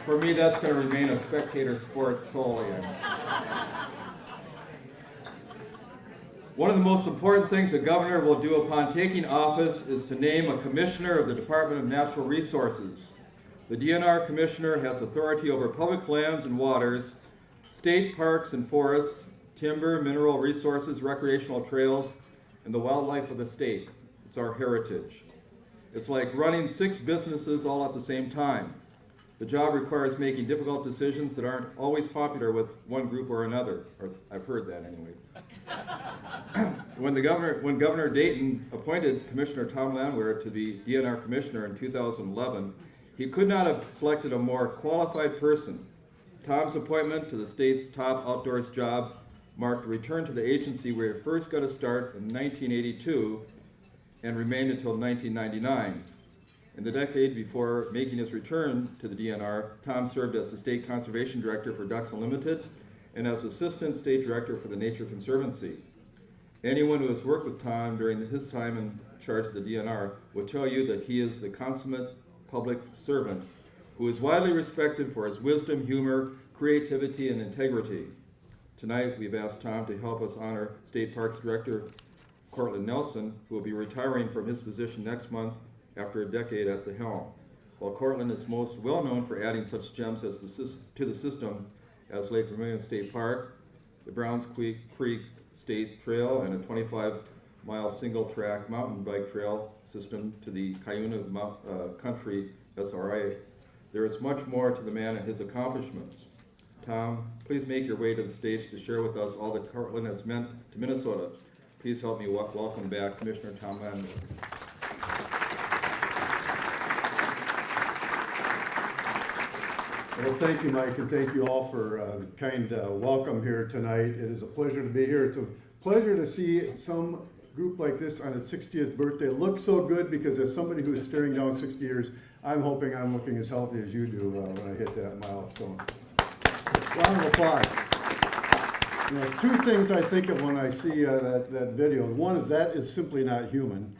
For me, that's going to remain a spectator sport solely. One of the most important things the governor will do upon taking office is to name a commissioner of the Department of Natural Resources. The DNR commissioner has authority over public lands and waters, state parks and forests, timber, mineral resources, recreational trails, and the wildlife of the state. It's our heritage. It's like running 6 businesses all at the same time. The job requires making difficult decisions that aren't always popular with one group or another, or I've heard that anyway. When Governor Dayton appointed Commissioner Tom Landwehr to the DNR Commissioner in 2011, he could not have selected a more qualified person. Tom's appointment to the state's top outdoors job marked a return to the agency where he first got a start in 1982 and remained until 1999. In the decade before making his return to the DNR, Tom served as the State Conservation Director for Ducks Unlimited and as Assistant State Director for the Nature Conservancy. Anyone who has worked with Tom during his time in charge of the DNR will tell you that he is the consummate public servant who is widely respected for his wisdom, humor, creativity, and integrity. Tonight, we've asked Tom to help us honor State Parks Director Courtland Nelson, who will be retiring from his position next month after a decade at the helm. While Courtland is most well known for adding such gems to the system as Lake Vermilion State Park, the Browns Creek State Trail, and a 25-mile single-track mountain bike trail system to the Cuyuna Country SRI, there is much more to the man and his accomplishments. Tom, please make your way to the stage to share with us all that Courtland has meant to Minnesota. Please help me welcome back Commissioner Tom Landwehr. Well, thank you, Mike, and thank you all for the kind welcome here tonight. It is a pleasure to be here. It's a pleasure to see some group like this on its 60th birthday look so good, because as somebody who is staring down 60 years, I'm hoping I'm looking as healthy as you do when I hit that milestone. Round of applause. You know, 2 things I think of when I see that video. One is that is simply not human.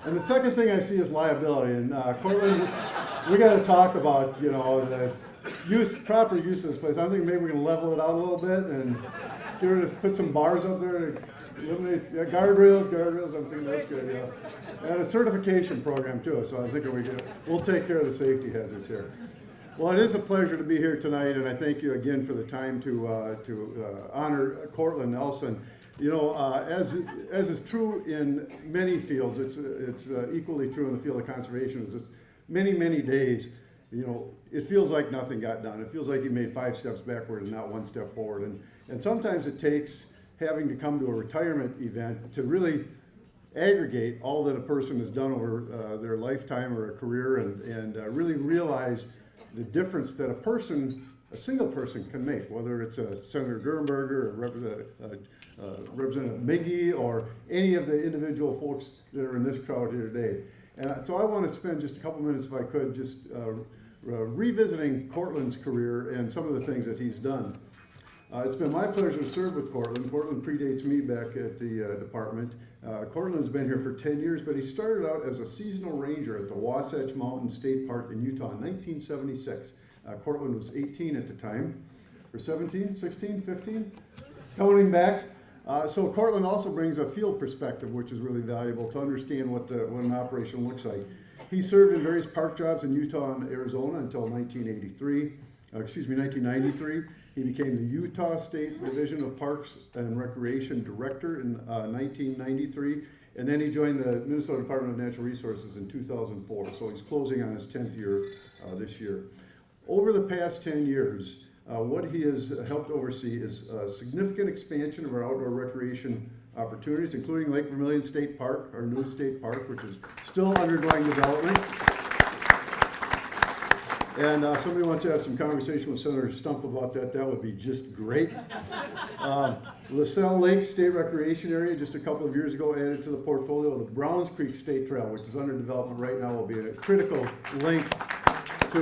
And the second thing I see is liability. And Courtland, we got to talk about, you know, the proper use of this place. I think maybe we can level it out a little bit and put some bars up there to eliminate guardrails. I'm thinking that's good, yeah. And a certification program too. So I think we'll take care of the safety hazards here. Well, it is a pleasure to be here tonight, and I thank you again for the time to honor Courtland Nelson. You know, as is true in many fields, it's equally true in the field of conservation. Is this many days, you know, it feels like nothing got done. It feels like you made 5 steps backward and not 1 step forward. And sometimes it takes having to come to a retirement event to really aggregate all that a person has done over their lifetime or a career, and really realize the difference that a single person can make, whether it's a Senator Durenberger or Representative Miggy or any of the individual folks that are in this crowd here today. And so I want to spend just a couple minutes, if I could, just revisiting Courtland's career and some of the things that he's done. It's been my pleasure to serve with Courtland. Courtland predates me back at the department. Courtland has been here for 10 years, but he started out as a seasonal ranger at the Wasatch Mountain State Park in Utah in 1976. Courtland was 18 at the time, or 17, 16, 15, counting back. So Courtland also brings a field perspective, which is really valuable to understand what an operation looks like. He served in various park jobs in Utah and Arizona until 1993. He became the Utah State Division of Parks and Recreation Director in 1993, and then he joined the Minnesota Department of Natural Resources in 2004, so he's closing on his 10th year this year. Over the past 10 years, what he has helped oversee is a significant expansion of our outdoor recreation opportunities, including Lake Vermilion State Park, our newest state park, which is still undergoing development. And somebody wants to have some conversation with Senator Stumpf about that, that would be just great. LaSalle Lake State Recreation Area, just a couple of years ago, added to the portfolio. The Browns Creek State Trail, which is under development right now, will be a critical link to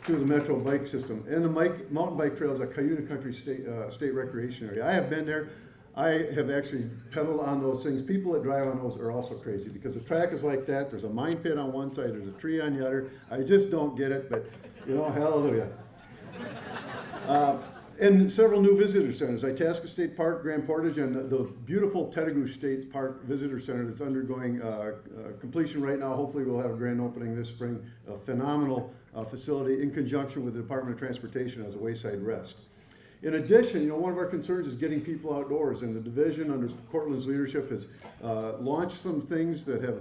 the Metro bike system. And the mountain bike trails at Cuyuna Country State Recreation Area. I have been there. I have actually pedaled on those things. People that drive on those are also crazy because the track is like that. There's a mine pit on one side, there's a tree on the other. I just don't get it, but you know, hallelujah. And several new visitor centers, Itasca State Park, Grand Portage, and the beautiful Telugu State Park Visitor Center that's undergoing completion right now. Hopefully we'll have a grand opening this spring. A phenomenal facility in conjunction with the Department of Transportation as a wayside rest. In addition, you know, one of our concerns is getting people outdoors, and the division under Courtland's leadership has launched some things that have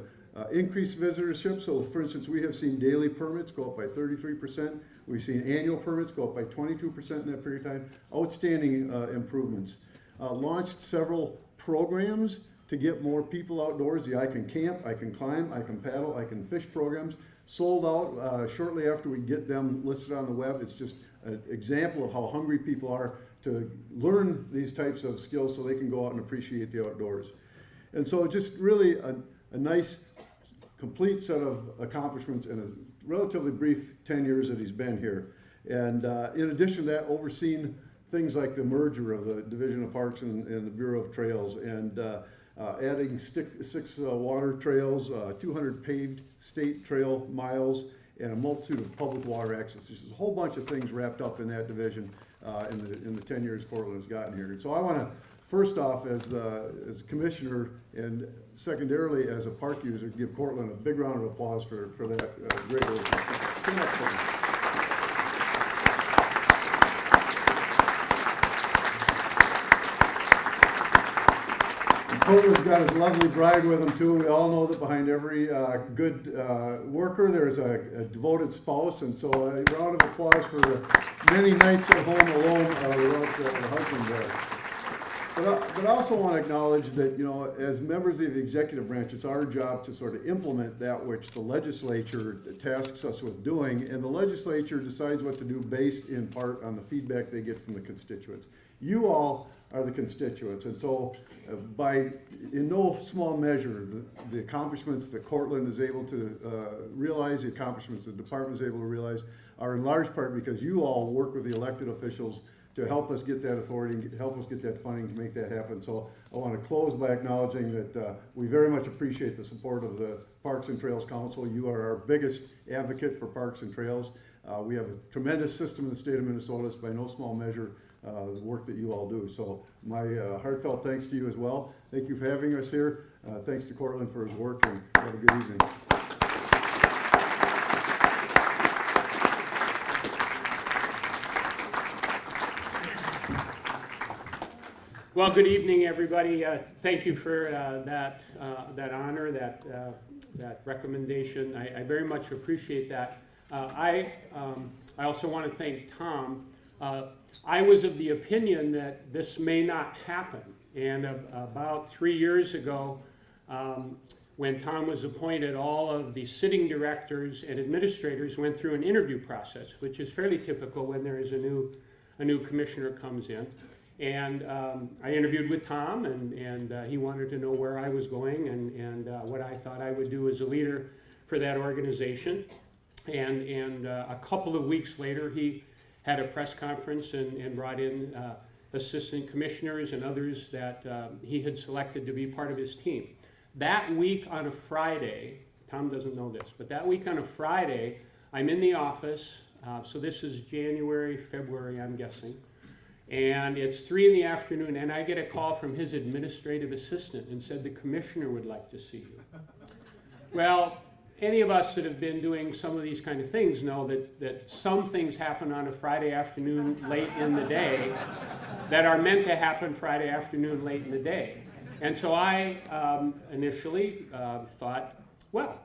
increased visitorship. So for instance, we have seen daily permits go up by 33%. We've seen annual permits go up by 22% in that period of time. Outstanding improvements. Launched several programs to get more people outdoors. The I Can Camp, I Can Climb, I Can Paddle, I Can Fish programs. Sold out shortly after we get them listed on the web. It's just an example of how hungry people are to learn these types of skills so they can go out and appreciate the outdoors. And so just really a nice, complete set of accomplishments in a relatively brief 10 years that he's been here. And in addition to that, overseen things like the merger of the Division of Parks and the Bureau of Trails, and adding six water trails, 200 paved state trail miles, and a multitude of public water access. There's a whole bunch of things wrapped up in that division in the 10 years Courtland has gotten here. And so I want to, first off, as a commissioner, and secondarily as a park user, give Courtland a big round of applause for that great work. Stand up, Courtland. Courtland's got his lovely bride with him too. We all know that behind every good worker there's a devoted spouse, and so a round of applause for the many nights at home alone without the husband there. But I also want to acknowledge that, you know, as members of the executive branch, it's our job to sort of implement that which the legislature tasks us with doing, and the legislature decides what to do based in part on the feedback they get from the constituents. You all are the constituents, and so in no small measure, the accomplishments that Courtland is able to realize, the accomplishments the department is able to realize, are in large part because you all work with the elected officials to help us get that authority and help us get that funding to make that happen. So I want to close by acknowledging that we very much appreciate the support of the Parks and Trails Council. You are our biggest advocate for parks and trails. We have a tremendous system in the state of Minnesota. It's by no small measure the work that you all do. So my heartfelt thanks to you as well. Thank you for having us here. Thanks to Courtland for his work, and have a good evening. Well, good evening, everybody. Thank you for that honor, that recommendation. I very much appreciate that. I also want to thank Tom. I was of the opinion that this may not happen, and about 3 years ago, when Tom was appointed, all of the sitting directors and administrators went through an interview process, which is fairly typical when there is a new commissioner comes in. And I interviewed with Tom, and he wanted to know where I was going and what I thought I would do as a leader for that organization. And a couple of weeks later, he had a press conference and brought in assistant commissioners and others that he had selected to be part of his team. That week on a Friday, Tom doesn't know this, but that week on a Friday, I'm in the office. So this is January, February, I'm guessing. And it's 3 in the afternoon, and I get a call from his administrative assistant and said, the commissioner would like to see you. Well, any of us that have been doing some of these kind of things know that some things happen on a Friday afternoon late in the day that are meant to happen Friday afternoon late in the day. And so I initially thought, well,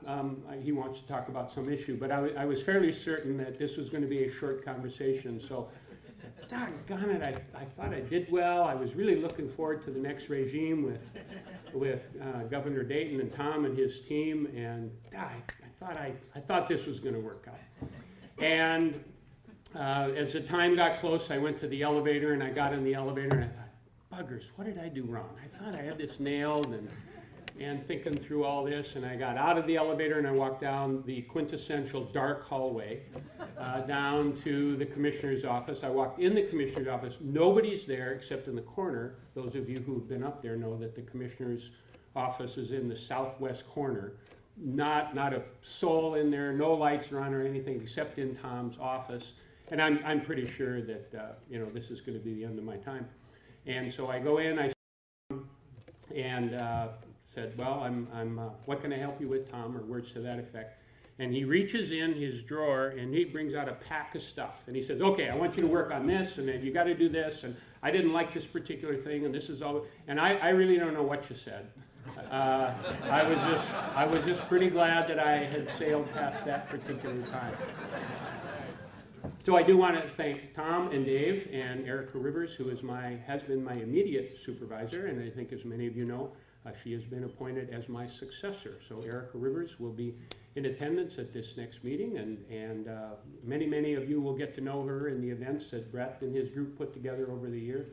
he wants to talk about some issue, but I was fairly certain that this was going to be a short conversation. So I said, doggone it, I thought I did well. I was really looking forward to the next regime with Governor Dayton and Tom and his team, and I thought this was going to work out. And as the time got close, I went to the elevator, and I got in the elevator, and I thought, buggers, what did I do wrong? I thought I had this nailed, and and thinking through all this, and I got out of the elevator and I walked down the quintessential dark hallway down to the commissioner's office. I walked in the commissioner's office. Nobody's there except in the corner. Those of you who've been up there know that the commissioner's office is in the southwest corner. Not a soul in there, no lights are on or anything except in Tom's office. And I'm pretty sure that this is going to be the end of my time. And so I go in, and said, well, what can I help you with, Tom, or words to that effect. And he reaches in his drawer and he brings out a pack of stuff. And he says, okay, I want you to work on this, and then you got to do this, and I didn't like this particular thing, and this is all. And I really don't know what you said. I was just pretty glad that I had sailed past that particular time. So I do want to thank Tom and Dave and Erica Rivers, who has been my immediate supervisor, and I think as many of you know, she has been appointed as my successor. So Erica Rivers will be in attendance at this next meeting, and many of you will get to know her in the events that Brett and his group put together over the year.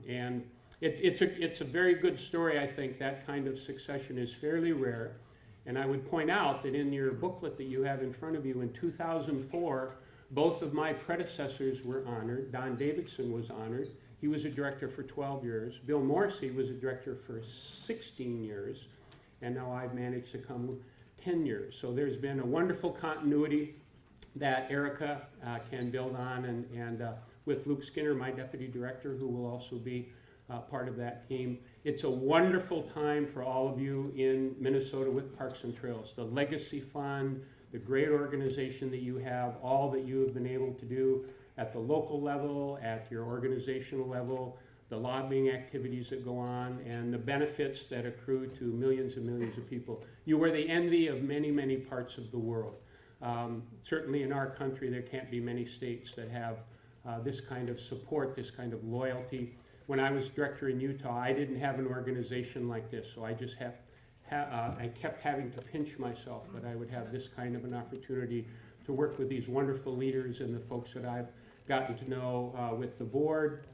And it's a very good story. I think that kind of succession is fairly rare. And I would point out that in your booklet that you have in front of you, in 2004, both of my predecessors were honored. Don Davidson was honored. He was a director for 12 years. Bill Morrissey was a director for 16 years. And now I've managed to come 10 years. So there's been a wonderful continuity that Erica can build on. And with Luke Skinner, my deputy director, who will also be part of that team. It's a wonderful time for all of you in Minnesota with Parks and Trails. The Legacy Fund, the great organization that you have, all that you have been able to do at the local level, at your organizational level, the lobbying activities that go on, and the benefits that accrue to millions and millions of people. You are the envy of many parts of the world. Certainly in our country, there can't be many states that have this kind of support, this kind of loyalty. When I was director in Utah, I didn't have an organization like this, so I just I kept having to pinch myself that I would have this kind of an opportunity to work with these wonderful leaders and the folks that I've gotten to know with the board,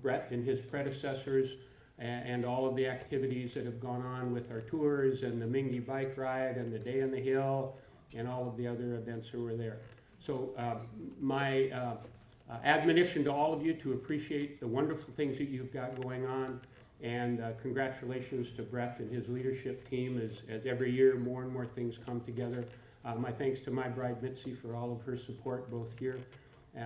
Brett and his predecessors, and all of the activities that have gone on with our tours and the Mingy bike ride and the Day on the Hill and all of the other events that were there. So my admonition to all of you to appreciate the wonderful things that you've got going on, and congratulations to Brett and his leadership team as every year more and more things come together. My thanks to my bride Mitzi for all of her support both here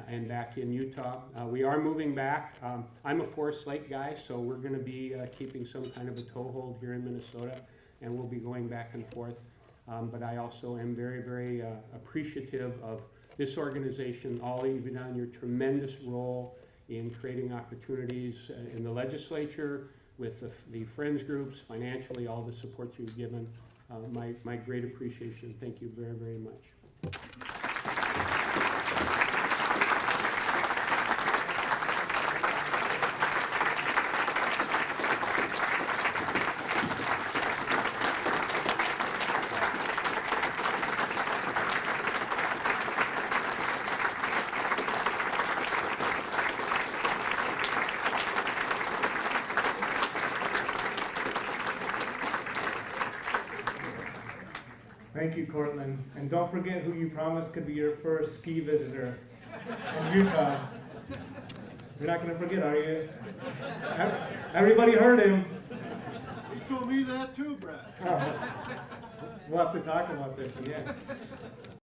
and back in Utah. We are moving back. I'm a Forest Lake guy, so we're going to be keeping some kind of a toehold here in Minnesota, and we'll be going back and forth. But I also am very appreciative of this organization, all of you have done your tremendous role in creating opportunities in the legislature, with the friends groups, financially, all the support you've given. My great appreciation. Thank you very much. Thank you, Courtland. And don't forget who you promised could be your first ski visitor from Utah. You're not going to forget, are you? Everybody heard him. He told me that too, Brad. Oh, we'll have to talk about this again.